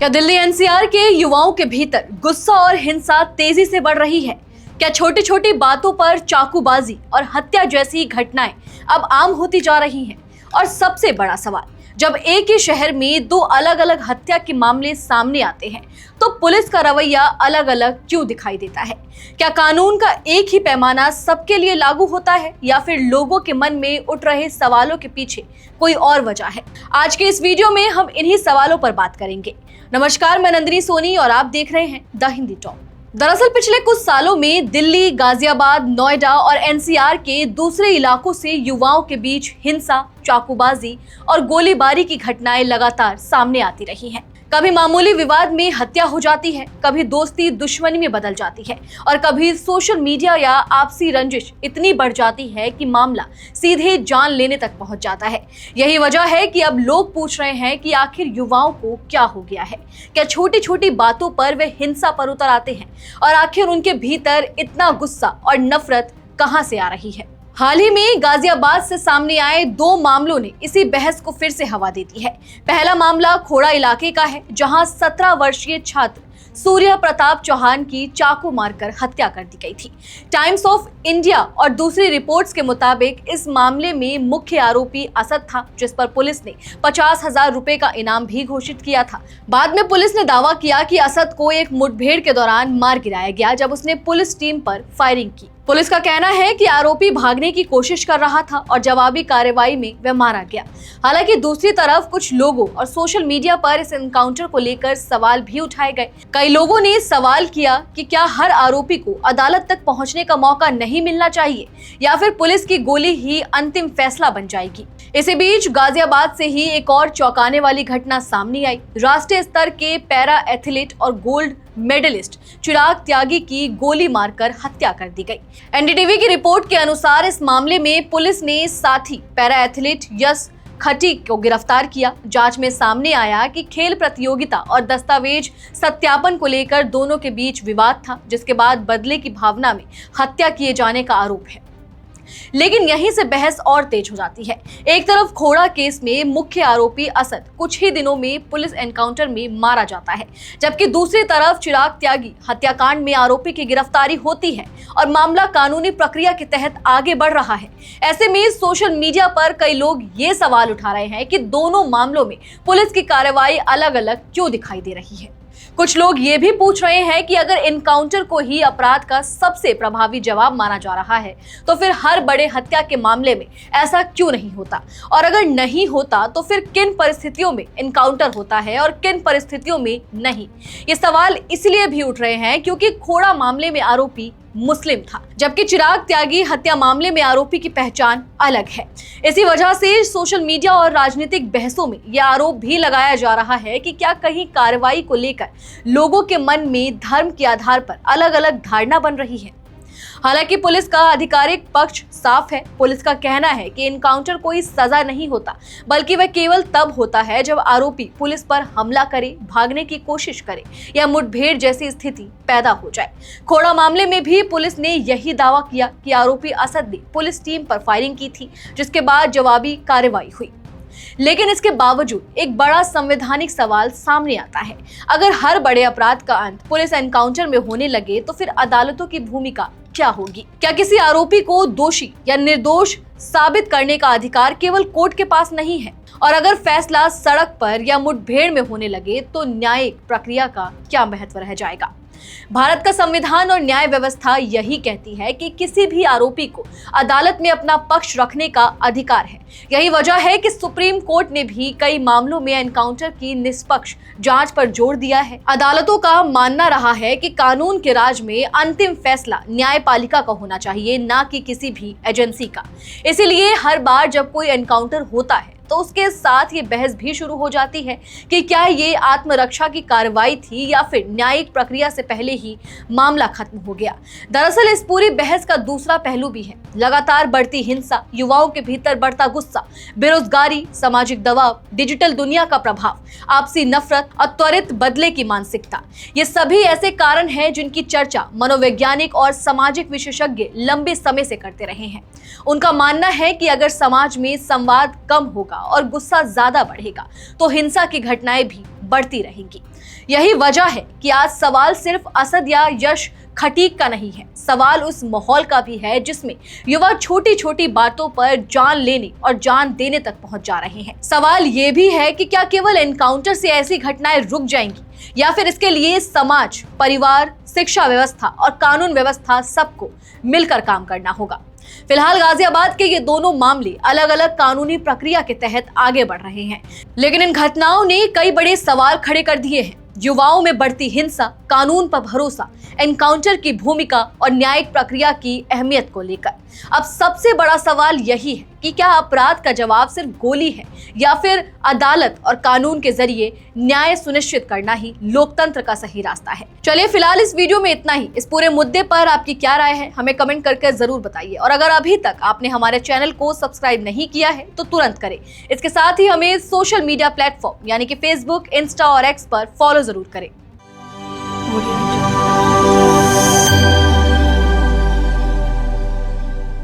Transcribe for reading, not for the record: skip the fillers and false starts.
क्या दिल्ली एनसीआर के युवाओं के भीतर गुस्सा और हिंसा तेजी से बढ़ रही है? क्या छोटी छोटी बातों पर चाकूबाजी और हत्या जैसी घटनाएं अब आम होती जा रही हैं? और सबसे बड़ा सवाल, जब एक ही शहर में दो अलग अलग हत्या के मामले सामने आते हैं तो पुलिस का रवैया अलग अलग क्यों दिखाई देता है? क्या कानून का एक ही पैमाना सबके लिए लागू होता है या फिर लोगों के मन में उठ रहे सवालों के पीछे कोई और वजह है? आज के इस वीडियो में हम इन्हीं सवालों पर बात करेंगे। नमस्कार, मैं नंदिनी सोनी और आप देख रहे हैं द हिंदी टॉक। दरअसल पिछले कुछ सालों में दिल्ली, गाजियाबाद, नोएडा और एनसीआर के दूसरे इलाकों से युवाओं के बीच हिंसा, चाकूबाजी और गोलीबारी की घटनाएं लगातार सामने आती रही हैं। कभी मामूली विवाद में हत्या हो जाती है, कभी दोस्ती दुश्मनी में बदल जाती है और कभी सोशल मीडिया या आपसी रंजिश इतनी बढ़ जाती है कि मामला सीधे जान लेने तक पहुंच जाता है। यही वजह है कि अब लोग पूछ रहे हैं कि आखिर युवाओं को क्या हो गया है? क्या छोटी छोटी बातों पर वे हिंसा पर उतर आते हैं? और आखिर उनके भीतर इतना गुस्सा और नफरत कहां से आ रही है? हाल ही में गाजियाबाद से सामने आए दो मामलों ने इसी बहस को फिर से हवा दे दी है। पहला मामला खोड़ा इलाके का है, जहां 17 वर्षीय छात्र सूर्य प्रताप चौहान की चाकू मारकर हत्या कर दी गई थी। टाइम्स ऑफ इंडिया और दूसरी रिपोर्ट्स के मुताबिक इस मामले में मुख्य आरोपी असद था, जिस पर पुलिस ने 50,000 रुपए का इनाम भी घोषित किया था। बाद में पुलिस ने दावा किया कि असद को एक मुठभेड़ के दौरान मार गिराया गया जब उसने पुलिस टीम पर फायरिंग की। पुलिस का कहना है कि आरोपी भागने की कोशिश कर रहा था और जवाबी कार्रवाई में वह मारा गया। हालांकि दूसरी तरफ कुछ लोगों और सोशल मीडिया पर इस एनकाउंटर को लेकर सवाल भी उठाए गए। कई लोगों ने सवाल किया कि क्या हर आरोपी को अदालत तक पहुंचने का मौका नहीं मिलना चाहिए या फिर पुलिस की गोली ही अंतिम फैसला बन जाएगी। इसी बीच गाजियाबाद से ही एक और चौंकाने वाली घटना सामने आई। राष्ट्रीय स्तर के पैरा एथलीट और गोल्ड मेडलिस्ट चिराग त्यागी की गोली मारकर हत्या कर दी गई। एनडीटीवी की रिपोर्ट के अनुसार इस मामले में पुलिस ने साथी पैरा एथलीट यश खटी को गिरफ्तार किया। जांच में सामने आया कि खेल प्रतियोगिता और दस्तावेज सत्यापन को लेकर दोनों के बीच विवाद था, जिसके बाद बदले की भावना में हत्या किए जाने का आरोप है। लेकिन यहीं से बहस और तेज हो जाती है। एक तरफ खोड़ा केस में मुख्य आरोपी असद कुछ ही दिनों में पुलिस एनकाउंटर में मारा जाता है, जबकि दूसरी तरफ चिराग त्यागी हत्याकांड में आरोपी की गिरफ्तारी होती है और मामला कानूनी प्रक्रिया के तहत आगे बढ़ रहा है। ऐसे में सोशल मीडिया पर कई लोग ये सवाल उठा रहे हैं कि दोनों मामलों में पुलिस की कार्रवाई अलग अलग क्यों दिखाई दे रही है। कुछ लोग ये भी पूछ रहे हैं कि अगर एनकाउंटर को ही अपराध का सबसे प्रभावी जवाब माना जा रहा है तो फिर हर बड़े हत्या के मामले में ऐसा क्यों नहीं होता, और अगर नहीं होता तो फिर किन परिस्थितियों में एनकाउंटर होता है और किन परिस्थितियों में नहीं। ये सवाल इसलिए भी उठ रहे हैं क्योंकि खोड़ा मामले में आरोपी मुस्लिम था, जबकि चिराग त्यागी हत्या मामले में आरोपी की पहचान अलग है। इसी वजह से सोशल मीडिया और राजनीतिक बहसों में यह आरोप भी लगाया जा रहा है कि क्या कहीं कार्रवाई को लेकर लोगों के मन में धर्म के आधार पर अलग अलग धारणा बन रही है। हालांकि पुलिस का आधिकारिक पक्ष साफ है। पुलिस का कहना है कि एनकाउंटर कोई सजा नहीं होता, बल्कि वह केवल तब होता है जब आरोपी पुलिस पर हमला करे, भागने की कोशिश करे या मुठभेड़ जैसी स्थिति पैदा हो जाए। खोड़ा मामले में भी पुलिस ने यही दावा किया कि आरोपी असद ने पुलिस टीम पर फायरिंग की थी, जिसके बाद जवाबी कार्रवाई हुई। लेकिन इसके बावजूद एक बड़ा संवैधानिक सवाल सामने आता है। अगर हर बड़े अपराध का अंत पुलिस एनकाउंटर में होने लगे तो फिर अदालतों की भूमिका क्या होगी? क्या किसी आरोपी को दोषी या निर्दोष साबित करने का अधिकार केवल कोर्ट के पास नहीं है? और अगर फैसला सड़क पर या मुठभेड़ में होने लगे तो न्यायिक प्रक्रिया का क्या महत्व रह जाएगा? भारत का संविधान और न्याय व्यवस्था यही कहती है कि किसी भी आरोपी को अदालत में अपना पक्ष रखने का अधिकार है। यही वजह है कि सुप्रीम कोर्ट ने भी कई मामलों में एनकाउंटर की निष्पक्ष जांच पर जोर दिया है। अदालतों का मानना रहा है कि कानून के राज में अंतिम फैसला न्यायपालिका का होना चाहिए, ना कि किसी भी एजेंसी का। इसीलिए हर बार जब कोई एनकाउंटर होता है तो उसके साथ ये बहस भी शुरू हो जाती है कि क्या ये आत्मरक्षा की कार्रवाई थी या फिर न्यायिक प्रक्रिया से पहले ही मामला खत्म हो गया। दरअसल इस पूरी बहस का दूसरा पहलू भी है। लगातार बढ़ती हिंसा, युवाओं के भीतर बढ़ता गुस्सा, बेरोजगारी, सामाजिक दबाव, डिजिटल दुनिया का प्रभाव, आपसी नफरत और त्वरित बदले की मानसिकता, ये सभी ऐसे कारण हैं जिनकी चर्चा मनोवैज्ञानिक और सामाजिक विशेषज्ञ लंबे समय से करते रहे हैं। उनका मानना है कि अगर समाज में संवाद कम होगा और गुस्सा ज्यादा बढ़ेगा तो हिंसा की घटनाएं भी बढ़ती रहेंगी। यही वजह है कि आज सवाल सिर्फ असद या यश खटीक का नहीं है, सवाल उस माहौल का भी है जिसमें युवा छोटी छोटी बातों पर जान लेने और जान देने तक पहुंच जा रहे हैं। सवाल ये भी है कि क्या केवल एनकाउंटर से ऐसी घटनाएं रुक जाएंगी या फिर इसके लिए समाज, परिवार, शिक्षा व्यवस्था और कानून व्यवस्था सबको मिलकर काम करना होगा। फिलहाल गाजियाबाद के ये दोनों मामले अलग अलग कानूनी प्रक्रिया के तहत आगे बढ़ रहे हैं, लेकिन इन घटनाओं ने कई बड़े सवाल खड़े कर दिए हैं। युवाओं में बढ़ती हिंसा, कानून पर भरोसा, एनकाउंटर की भूमिका और न्यायिक प्रक्रिया की अहमियत को लेकर अब सबसे बड़ा सवाल यही है कि क्या अपराध का जवाब सिर्फ गोली है या फिर अदालत और कानून के जरिए न्याय सुनिश्चित करना ही लोकतंत्र का सही रास्ता है। चलिए फिलहाल इस वीडियो में इतना ही। इस पूरे मुद्दे पर आपकी क्या राय है हमें कमेंट करके जरूर बताइए, और अगर अभी तक आपने हमारे चैनल को सब्सक्राइब नहीं किया है तो तुरंत करें। इसके साथ ही हमें सोशल मीडिया प्लेटफॉर्म यानी कि फेसबुक, इंस्टा और एक्स पर फॉलो जरूर करें।